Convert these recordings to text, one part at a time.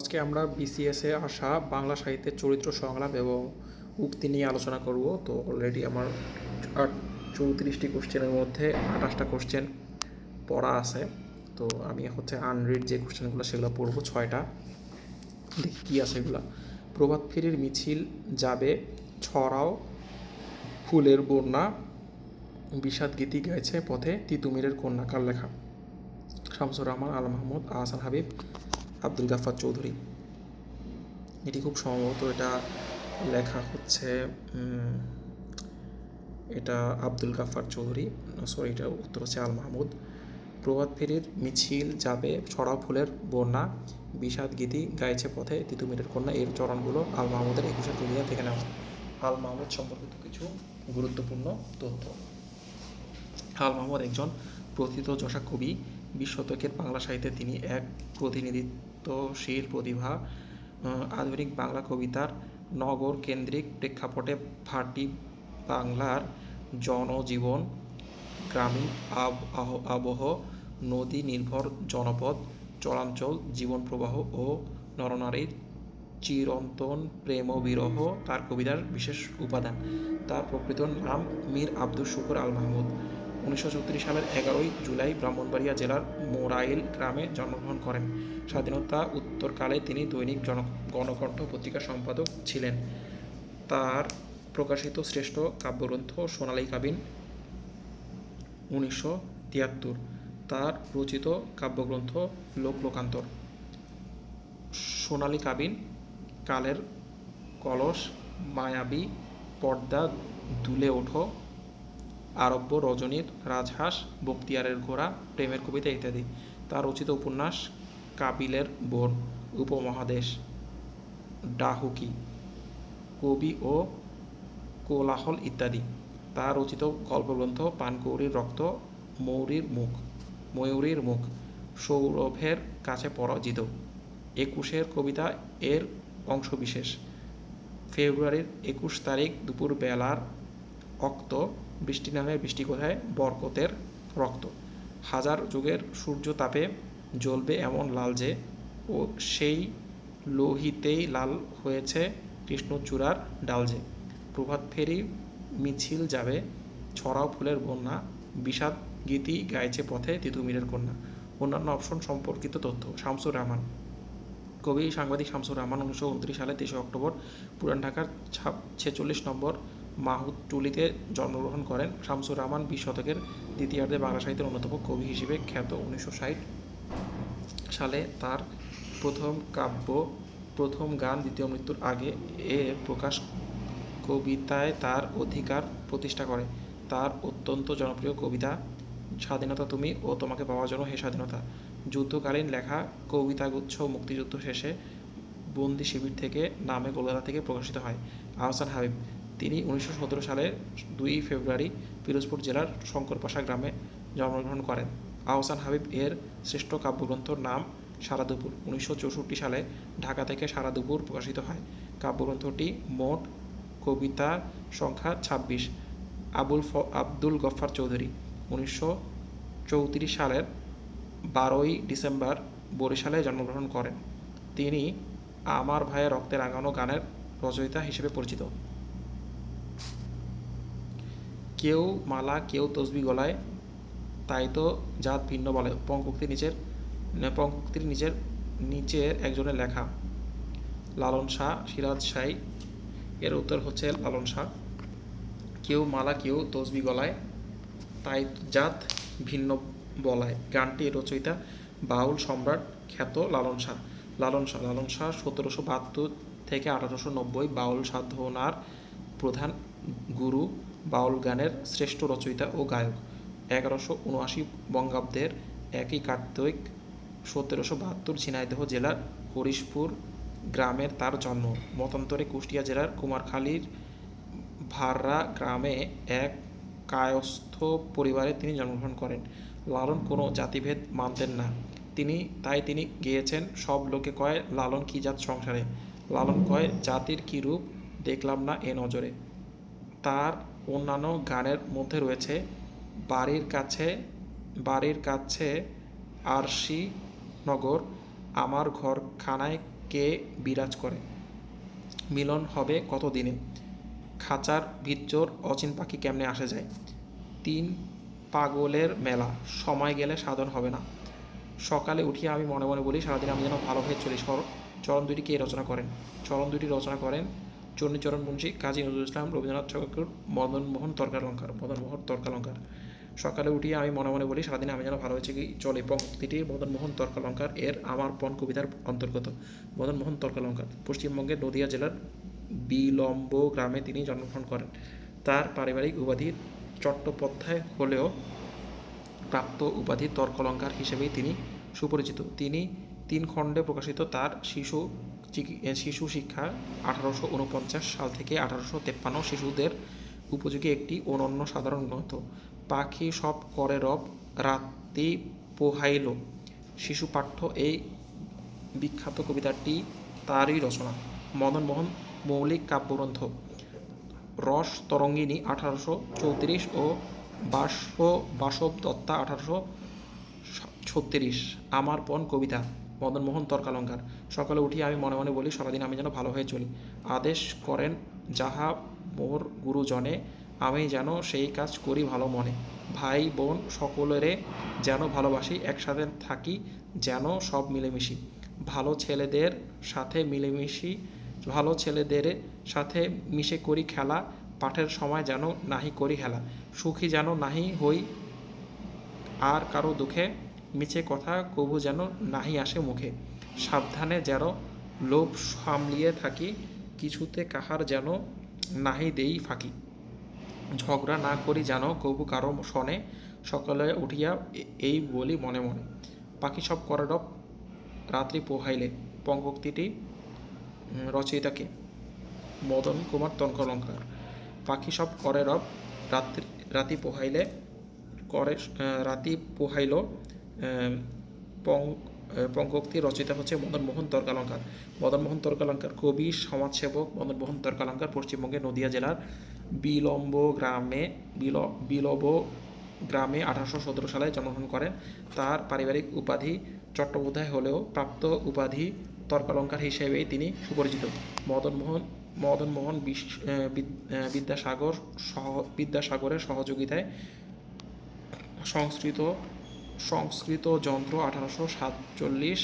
আজকে আমরা বিসিএসে আসা বাংলা সাহিত্যের চরিত্র সংলাপ এবং উক্তি নিয়ে আলোচনা করব। তো অলরেডি আমার 34টি কোশ্চেনের মধ্যে 28টা কোশ্চেন পড়া আছে। তো আমি আনরিড যে কোশ্চেনগুলো সেগুলো পড়বো 6টা। দেখি কী আছে এগুলো। প্রভাত ফেরির মিছিল যাবে, ছড়াও ফুলের বন্যা, বিষাদ গীতি গাইছে পথে তিতুমিরের কন্যা। কার লেখা? শামসুর রহমান, আল মাহমুদ, আহসান হাবিব, আব্দুল গাফফার চৌধুরী। এটি খুব সম্ভবত লেখা এটা আব্দুল গাফফার চৌধুরী। সরি, এটা উত্তর হচ্ছে আল মাহমুদ। প্রভাত ফেরির মিছিল যাবে, ছড়াও ফুলের বন্যা, বিষাদ গীতি গাইছে পথে তিতুমিরের কন্যা। এর চরণগুলো আল মাহমুদের 21 কবিতা থেকে নেওয়া। আল মাহমুদ সম্পর্কিত কিছু গুরুত্বপূর্ণ তথ্য। আল মাহমুদ একজন প্রথিতযশা কবি। 20 শতকের বাংলা সাহিত্যে তিনি এক প্রতিনিধিত্বশীল প্রতিভা। আধুনিক বাংলা কবিতার নগর কেন্দ্রিক প্রেক্ষাপটে ভাটি বাংলার জনজীবন, গ্রামীণ আবহ, নদী নির্ভর জনপদ, চরাঞ্চল জীবন প্রবাহ ও নরনারীর চিরন্তন প্রেম ও বিরহ তার কবিতার বিশেষ উপাদান। তার প্রকৃত নাম মীর আব্দুস শুকুর আল মাহমুদ। 1934 সালের 11 জুলাই ব্রাহ্মণবাড়িয়া জেলার মোরাইল গ্রামে জন্মগ্রহণ করেন। স্বাধীনতা উত্তরকালে তিনি দৈনিক গণকণ্ঠ পত্রিকার সম্পাদক ছিলেন। তার প্রকাশিত শ্রেষ্ঠ কাব্যগ্রন্থ সোনালী কাবিন 1973। তার রচিত কাব্যগ্রন্থ লোকান্তর। সোনালী কাবিন, কালের কলস, মায়াবী, পর্দা দুলে ওঠো, আরব্য রজনীর রাজহাঁস, বক্তিয়ারের ঘোড়া, প্রেমের কবিতা ইত্যাদি। তার রচিত উপন্যাস কাবিলের বোন, উপমহাদেশ, ডাহুকি, কবি ও কোলাহল ইত্যাদি। তার রচিত গল্পগ্রন্থ পানকৌড়ির রক্ত, ময়ূরীর মুখ, সৌরভের কাছে পরাজিত, 21 কবিতা এর অংশবিশেষ। ফেব্রুয়ারির 21 তারিখ দুপুর বেলার অক্ত, বৃষ্টি নামে বৃষ্টি কোথায়, বরকতের রক্ত, হাজার যুগের সূর্য তাপে জ্বলবে এমন লাল যে, ও সেই লোহিতেই লাল হয়েছে কৃষ্ণচূড়ার ডাল যে, প্রভাত ফেরি মিছিল যাবে, ছড়াও ফুলের বন্যা, বিষাদ গীতি গাইছে পথে তিতুমিরের কন্যা। অন্যান্য অপশন সম্পর্কিত তথ্য। শামসুর রহমান কবি সাংবাদিক শামসুর রহমান 1929 সালে 23 অক্টোবর পুরান ঢাকার 46 নম্বর মাহুতটুলিতে জন্মগ্রহণ করেন। শামসুর রহমান 20 শতকের দ্বিতীয়ার্ধে বাংলা সাহিত্যের অন্যতম কবি হিসেবে খ্যাত। 1960 সালে তার প্রথম কাব্য প্রথম গান দ্বিতীয় মৃত্যুর আগে এর প্রকাশ কবিতায় তার অধিকার প্রতিষ্ঠা করে। তার অত্যন্ত জনপ্রিয় কবিতা স্বাধীনতা তুমি ও তোমাকে পাওয়ার জন্য হে স্বাধীনতা যুদ্ধকালীন লেখা কবিতাগুচ্ছ মুক্তিযুদ্ধ শেষে বন্দি শিবির থেকে নামে কলকাতা থেকে প্রকাশিত হয়। আহসান হাবিব তিনি 1917 সালের 2 ফেব্রুয়ারি পিরোজপুর জেলার শঙ্করপাশা গ্রামে জন্মগ্রহণ করেন। আহসান হাবিব এর শ্রেষ্ঠ কাব্যগ্রন্থর নাম সারা দুপুর। 1964 সালে ঢাকা থেকে সারা দুপুর প্রকাশিত হয়। কাব্যগ্রন্থটি মোট কবিতার সংখ্যা 26। আব্দুল গফফার চৌধুরী 1934 সালের 12 ডিসেম্বর বরিশালে জন্মগ্রহণ করেন। তিনি আমার ভাইয়ের রক্তে রাঙানো গানের রচয়িতা হিসেবে পরিচিত। কেউ মালা কেউ তসবি গলায়, তাই তো জাত ভিন্ন বলে। পঙ্ক্তির নিচের একজনের লেখা। লালন শাহ, সিরাজ শাহী। এর উত্তর হচ্ছে লালন শাহ। কেউ মালা কেউ তসবি গলায়, তাই জাত ভিন্ন বলায়। গানটির রচয়িতা বাউল সম্রাট খ্যাত লালন শাহ। লালন শাহ 1772 থেকে 1890 বাউল সাধনার প্রধান গুরু, বাউল গানের শ্রেষ্ঠ রচয়িতা ও গায়ক। 1179 বঙ্গাব্দের 1 কার্তিক 1772 ঝিনাইদহ জেলার হরিশপুর গ্রামের তার জন্ম। মতান্তরে কুষ্টিয়া জেলার কুমারখালীর ভাররা গ্রামে এক কায়স্থ পরিবারে তিনি জন্মগ্রহণ করেন। লালন কোনো জাতিভেদ মানতেন না। তাই তিনি গেয়েছেন, সব লোকে কয় লালন কি জাত সংসারে, লালন কয় জাতির কি রূপ দেখলাম না এ নজরে। তার অন্যান্য গানের মধ্যে রয়েছে বাড়ির কাছে আরশি নগর, আমার ঘরখানায় কে বিরাজ করে, মিলন হবে কত দিনে, খাঁচার ভিতর অচিন পাখি কেমনে আসে যায়, তিন পাগলের মেলা, সময় গেলে সাধন হবে না, সকালে উঠিয়ে আমি মনে মনে বলি সারাদিন আমি যেন ভালো হয়ে চলি। চরণ দুইটি কে রচনা করেন? চরণ দুইটি রচনা করেন চণ্ডীচরণ মুন্সী, কাজী নজরুল ইসলাম, রবীন্দ্রনাথ ঠাকুর, মদনমোহন তর্কালঙ্কার। সকালে উঠিয়ে আমি মনে মনে বলি সারাদিন আমি যেন ভালো হয়েছে কি চলে, পঙ্ক্তিটি মদনমোহন তর্কালঙ্কার এর আমার পণ কবিতার অন্তর্গত। মদনমোহন তর্কালঙ্কার পশ্চিমবঙ্গের নদিয়া জেলার বিলম্ব গ্রামে তিনি জন্মগ্রহণ করেন। তার পারিবারিক উপাধি চট্টোপাধ্যায় হলেও প্রাপ্ত উপাধি তর্কালঙ্কার হিসেবেই তিনি সুপরিচিত। তিনি 3 খণ্ডে প্রকাশিত তার শিশু শিক্ষা 1849 সাল থেকে 1853 শিশুদের উপযোগী একটি অনন্য সাধারণ গ্রন্থ। পাখি সব করে রব, রাত্রি পোহাইল শিশু পাঠ্য এই বিখ্যাত কবিতাটি তারই রচনা। মদনমোহন মৌলিক কাব্যগ্রন্থ রস তরঙ্গিনী 1834 ও বাসব দত্তা 1836, আমার পণ কবিতা, মদনমোহন তর্কালঙ্কার। সকালে উঠিয়ে আমি মনে মনে বলি সারাদিন আমি যেন ভালো হয়ে চলি, আদেশ করেন যাহা মোর গুরুজনে, আমি যেন সেই কাজ করি ভালো মনে, ভাই বোন সকলেরে যেন ভালোবাসি, একসাথে থাকি যেন সব মিলেমিশি, ভালো ছেলেদের সাথে মিশে করি খেলা, পাঠের সময় যেন নাহি করি হেলা, সুখী যেন নাহি হই আর কারো দুঃখে, মিছে কথা কবু যেন নাহি আসে মুখে, সাবধানে যেন লোভ সামলিয়ে থাকি, কিছুতে কাহার যেন নাহি দেই ফাঁকি, ঝগড়া না করি যেন কবু কারো শনে, সকালে উঠিয়া এই বলি মনে মনে। পাখি সব করে রব, রাত্রি পোহাইলে পঙ্ক্তিটি রচয়িতাকে মদন কুমার তর্কালঙ্কার। পাখি সব করে রব, রাতি পোহাইল পঙ্ক্তি রচয়িতা হচ্ছে মদনমোহন তর্কালঙ্কার। মদনমোহন তর্কালঙ্কার কবি, সমাজসেবক মদনমোহন তর্কালঙ্কার পশ্চিমবঙ্গের নদিয়া জেলার বিলম্ব গ্রামে 1817 সালে জন্মগ্রহণ করেন। তার পারিবারিক উপাধি চট্টোপাধ্যায় হলেও প্রাপ্ত উপাধি তর্কালঙ্কার হিসেবেই তিনি সুপরিচিত। মদনমোহন বিদ্যাসাগরের সহযোগিতায় সংস্কৃত যন্ত্র 1847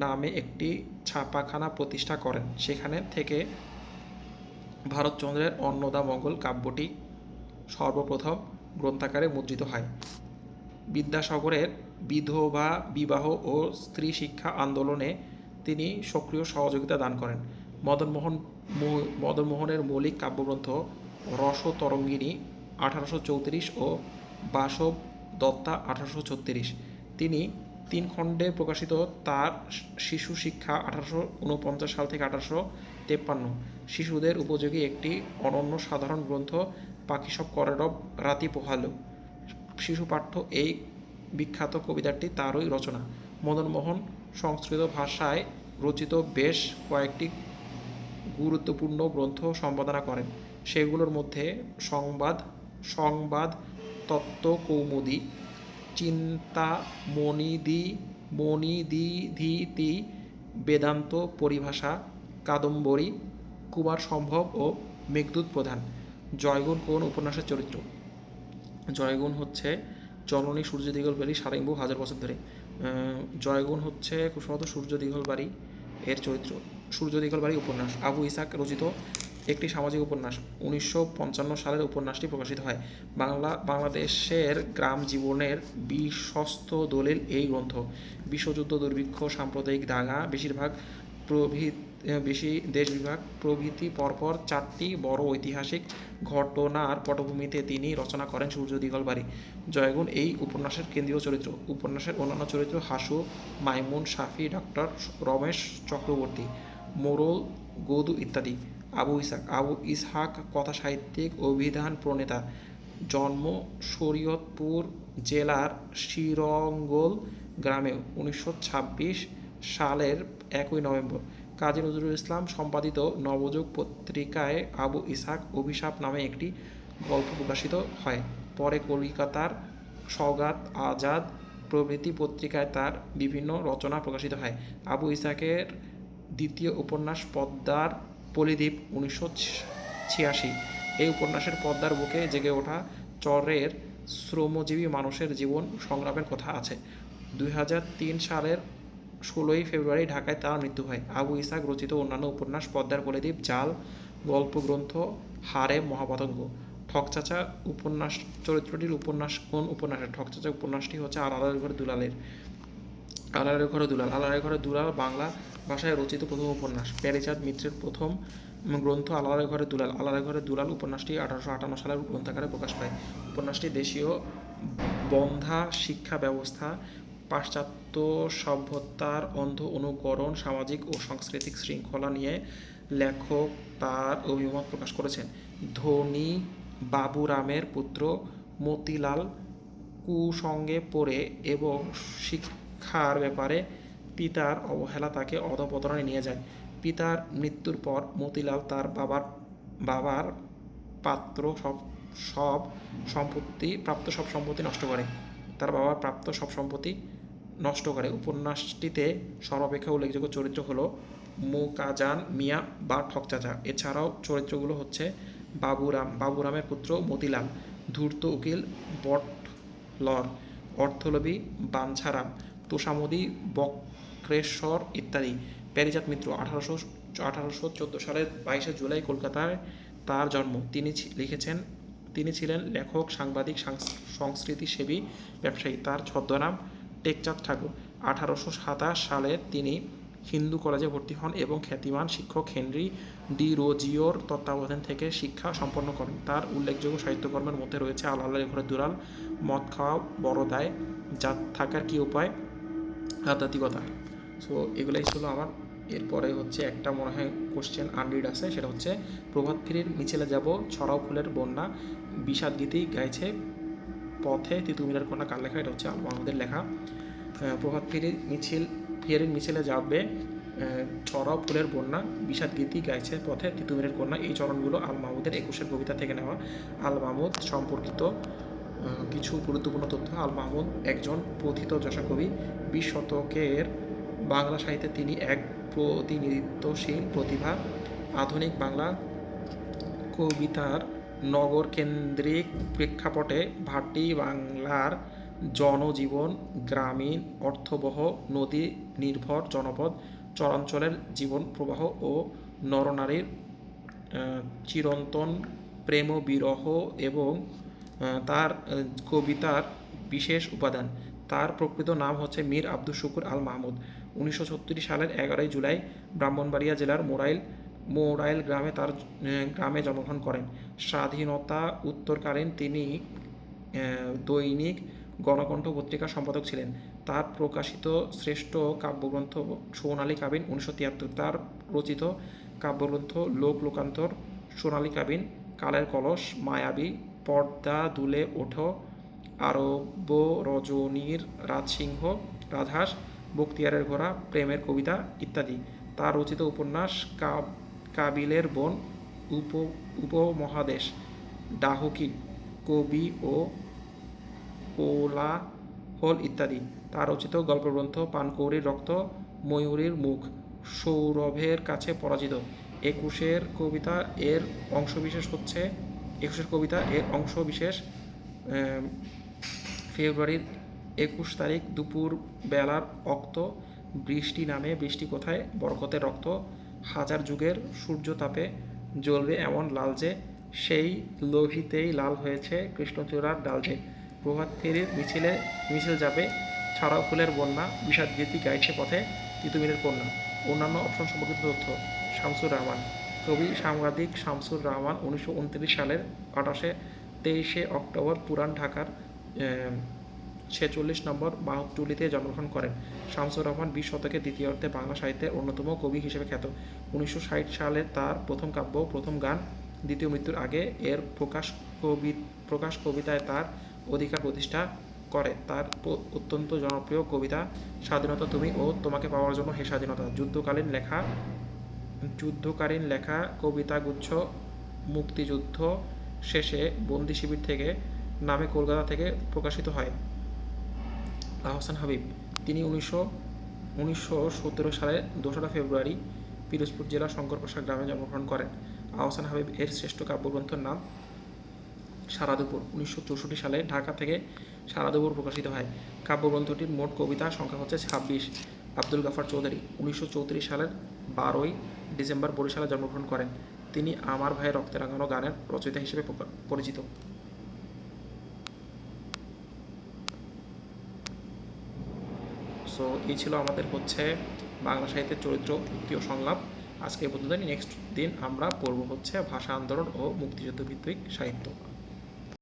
নামে একটি ছাপাখানা প্রতিষ্ঠা করেন। সেখানে থেকে ভারতচন্দ্রের অন্নদামঙ্গল কাব্যটি সর্বপ্রথম গ্রন্থাকারে মুদ্রিত হয়। বিদ্যাসাগরের বিধবা বিবাহ ও স্ত্রী শিক্ষা আন্দোলনে তিনি সক্রিয় সহযোগিতা দান করেন। মদনমোহনের মৌলিক কাব্যগ্রন্থ রসতরঙ্গিনী 1834 ও বাসব দত্তা 1836। তিনি 3 খণ্ডে প্রকাশিত তার শিশু শিক্ষা 1849 সাল থেকে 1853 শিশুদের উপযোগী একটি অনন্য সাধারণ গ্রন্থ। পাখি সব করে রব, রাতি পোহালো শিশু পাঠ্য এই বিখ্যাত কবিতাটি তারই রচনা। মদনমোহন সংস্কৃত ভাষায় রচিত বেশ কয়েকটি গুরুত্বপূর্ণ গ্রন্থ সম্পাদনা করেন। সেগুলোর মধ্যে সংবাদ তত্ত্ব কৌমুদী, চিন্তামণিদিধিতি, বেদান্ত পরিভাষা, কাদম্বরী, কুমার সম্ভব ও মেঘদূত প্রধান। জয়গুণ কোন উপন্যাসের চরিত্র? জয়গুণ হচ্ছে জননী সূর্য দিগলবাড়ি সারেঙ্গু হাজার বছর ধরে। জয়গুণ হচ্ছে খুব সম্ভবত সূর্য দিগলবাড়ি এর চরিত্র। সূর্য দিগলবাড়ি উপন্যাস আবু ইসাক রচিত একটি সামাজিক উপন্যাস। 1955 সালের উপন্যাসটি প্রকাশিত হয়। বাংলাদেশের গ্রাম জীবনের বিশ্বস্ত দলিল এই গ্রন্থ। বিশ্বযুদ্ধ, দুর্ভিক্ষ, সাম্প্রদায়িক দাঙ্গা, দেশবিভাগ প্রভৃতি পরপর 4টি বড় ঐতিহাসিক ঘটনার পটভূমিতে তিনি রচনা করেন সূর্য দিগলবাড়ি। জয়গুণ এই উপন্যাসের কেন্দ্রীয় চরিত্র। উপন্যাসের অন্যান্য চরিত্র হাসু, মাইমুন, সাফি, ডক্টর রমেশ চক্রবর্তী, মোরল, গদু ইত্যাদি। আবু ইসহাক কথাসাহিত্যিক, অভিধান প্রণেতা। জন্ম শরীয়তপুর জেলার শিরঙ্গল গ্রামে 1926 সালের 1 নভেম্বর। কাজী নজরুল ইসলাম সম্পাদিত নবযুগ পত্রিকায় আবু ইসহাক অভিশাপ নামে একটি গল্প প্রকাশিত হয়। পরে কলকাতার সওগাত, আজাদ প্রভৃতি পত্রিকায় তার বিভিন্ন রচনা প্রকাশিত হয়। আবু ইসহাকের দ্বিতীয় উপন্যাস পদ্মার পলিদ্বীপ 1986। এই উপন্যাসের পদ্মার বুকে জেগে ওঠা চরের শ্রমজীবী মানুষের জীবন সংগ্রামের কথা আছে। 2003 সালের 16ই ফেব্রুয়ারি ঢাকায় তার মৃত্যু হয়। আবু ইসহাক রচিত অন্যান্য উপন্যাস পদ্মার পলিদ্বীপ, জাল, গল্পগ্রন্থ হারে মহাপতঙ্গ। ঠকচাচা উপন্যাস চরিত্রটির উপন্যাস কোন উপন্যাসের? ঠকচাচা উপন্যাসটি হচ্ছে আলালের ঘরে দুলালের। আলালের ঘরে দুলাল। আলালের ঘরে দুলাল বাংলা ভাষায় রচিত প্রথম উপন্যাস। প্যারীচাঁদ মিত্রের প্রথম গ্রন্থ আলালের ঘরে দুলাল। আলালের ঘরে দুলাল উপন্যাসটি 1858 সালের গ্রন্থাকারে প্রকাশ পায়। উপন্যাসটি দেশীয় বন্ধ্যা শিক্ষা ব্যবস্থা, পাশ্চাত্য সভ্যতার অন্ধ অনুকরণ, সামাজিক ও সাংস্কৃতিক শৃঙ্খলা নিয়ে লেখক তার অভিমত প্রকাশ করেছেন। ধনী বাবুরামের পুত্র মতিলাল কুসঙ্গে পড়ে এবং শিক্ষার ব্যাপারে পিতার অবহেলা তাকে অধঃপতনে নিয়ে যায়। পিতার মৃত্যুর পর মতিলাল তার বাবার প্রাপ্ত সব সম্পত্তি নষ্ট করে। উপন্যাসটিতে সর্বাপেক্ষা উল্লেখযোগ্য চরিত্র হলো মুকাজান মিয়া বা ঠকচাচা। এছাড়াও চরিত্রগুলো হচ্ছে বাবুরামের পুত্র মতিলাল, ধূর্ত উকিল বটলর, অর্থলোভী বাঞ্ছারাম, তোষামোদী বক্রেশ্বর ইত্যাদি। প্যারীচাঁদ মিত্র 1814 সালের 22শে জুলাই কলকাতায় তার জন্ম। তিনি ছিলেন লেখক, সাংবাদিক, সংস্কৃতিসেবী, ব্যবসায়ী। তার ছদ্মনাম টেকচাঁদ ঠাকুর। 1827 সালে তিনি হিন্দু কলেজে ভর্তি হন এবং খ্যাতিমান শিক্ষক হেনরি ডি রোজিওর তত্ত্বাবধান থেকে শিক্ষা সম্পন্ন করেন। তার উল্লেখযোগ্য সাহিত্যকর্মের মধ্যে রয়েছে আলালের ঘরে দুলাল, মদ খাওয়া বড় দায়, জাত থাকার কী উপায়, আধ্যাত্মিকতা। সো এগুলাই ছিল আমার। এরপরে হচ্ছে একটা মনে হয় কোশ্চেন আনরিড আছে, সেটা হচ্ছে প্রভাত ফেরির মিছিলে যাব, ছড়াও ফুলের বন্যা, বিষাদ গীতি গাইছে পথে তিতুমিরের কন্যা। কার লেখা? এটা হচ্ছে আল মাহমুদের লেখা। প্রভাত ফেরির মিছিলে যাবে, ছড়াও ফুলের বন্যা, বিষাদ গীতি গাইছে পথে তিতুমিরের কন্যা। এই চরণগুলো আল মাহমুদের 21 কবিতা থেকে নেওয়া। আল মাহমুদ সম্পর্কিত কিছু গুরুত্বপূর্ণ তথ্য। আল মাহমুদ একজন প্রথিতযশা কবি। 20 শতকের বাংলা সাহিত্যে তিনি এক প্রতিনিধিত্বশীল প্রতিভা। আধুনিক বাংলা কবিতার নগরকেন্দ্রিক প্রেক্ষাপটে ভাটি বাংলার জনজীবন, গ্রামীণ অর্থবহ নদী নির্ভর জনপদ, চরাঞ্চলের জীবন প্রবাহ ও নরনারীর চিরন্তন প্রেম বিরহ এবং তার কবিতার বিশেষ উপাদান। তার প্রকৃত নাম হচ্ছে মীর আব্দুস শুকুর আল মাহমুদ। 1936 সালের 11 জুলাই ব্রাহ্মণবাড়িয়া জেলার মোরাইল গ্রামে জন্মগ্রহণ করেন। স্বাধীনতা উত্তরকালীন তিনি দৈনিক গণকণ্ঠ পত্রিকার সম্পাদক ছিলেন। তার প্রকাশিত শ্রেষ্ঠ কাব্যগ্রন্থ সোনালী কাবিন 1973। তার রচিত কাব্যগ্রন্থ লোকান্তর, সোনালী কাবিন, কালের কলস, মায়াবী, পর্দা দুলে ওঠো, আরব রজনীর রাজসিংহ, রাজহাঁস, বখতিয়ারের ঘোড়া, প্রেমের কবিতা ইত্যাদি। তার রচিত উপন্যাস কাবিলের বোন, উপমহাদেশ, ডাহুকি, কবি ও কোলাহল ইত্যাদি। তার রচিত গল্পগ্রন্থ পানকৌড়ির রক্ত, ময়ূরীর মুখ, সৌরভের কাছে পরাজিত। 21 কবিতা এর অংশবিশেষ ফেব্রুয়ারির 21 তারিখ দুপুর বেলার অক্ত বৃষ্টি নামে, বৃষ্টি কোথায়, বরকতের রক্ত, হাজার যুগের সূর্যতাপে জ্বলবে এমন লাল যে, সেই লোহিতেই লাল হয়েছে কৃষ্ণচূড়ার ডাল যে। প্রভাত ফেরির মিছিল যাবে, ছড়াও ফুলের বন্যা, বিষাদ গীতি গাইছে পথে তিতুমিরের কন্যা। অন্যান্য অপশন সম্পর্কিত তথ্য। শামসুর রহমান, কবি সাংবাদিক শামসুর রহমান 1929 সালের 23 অক্টোবর পুরান ঢাকার 46 নম্বর মাহটুলিতে জন্মগ্রহণ করেন। শামসুর রহমান 20 শতকের দ্বিতীয়ার্ধে বাংলা সাহিত্যের অন্যতম কবি হিসেবে খ্যাত। 1960 সালে তার প্রথম কাব্য, প্রথম গান, দ্বিতীয় মৃত্যুর আগে এর প্রকাশ কবিতায় তার অধিকার প্রতিষ্ঠা করে। তার অত্যন্ত জনপ্রিয় কবিতা স্বাধীনতা তুমি ও তোমাকে পাওয়ার জন্য হে স্বাধীনতা। যুদ্ধকালীন লেখা কবিতাগুচ্ছ মুক্তিযুদ্ধ শেষে বন্দি শিবির থেকে নামে কলকাতা থেকে প্রকাশিত হয়। আহসান হাবিব, তিনি 1917 সালে 2রা ফেব্রুয়ারি পিরোজপুর জেলার শঙ্করপ্রসাদ গ্রামে জন্মগ্রহণ করেন। আহসান হাবীব এর শ্রেষ্ঠ কাব্যগ্রন্থের নাম সারা দুপুর। 1964 সালে ঢাকা থেকে সারা দুপুর প্রকাশিত হয়। কাব্যগ্রন্থটির মোট কবিতা সংখ্যা হচ্ছে 26। আব্দুল গাফার চৌধুরী 1934 সালের 12ই ডিসেম্বর বরিশালে জন্মগ্রহণ করেন। তিনি আমার ভাইয়ের রক্তে রাঙানো গানের রচয়িতা হিসেবে পরিচিত। সো এই ছিল আমাদের হচ্ছে বাংলা সাহিত্যের চরিত্র, যুক্তি ও সংলাপ। আজকে এই পর্যন্ত। নেক্সট দিন আমরা পড়ব হচ্ছে ভাষা আন্দোলন ও মুক্তিযুদ্ধ ভিত্তিক সাহিত্য।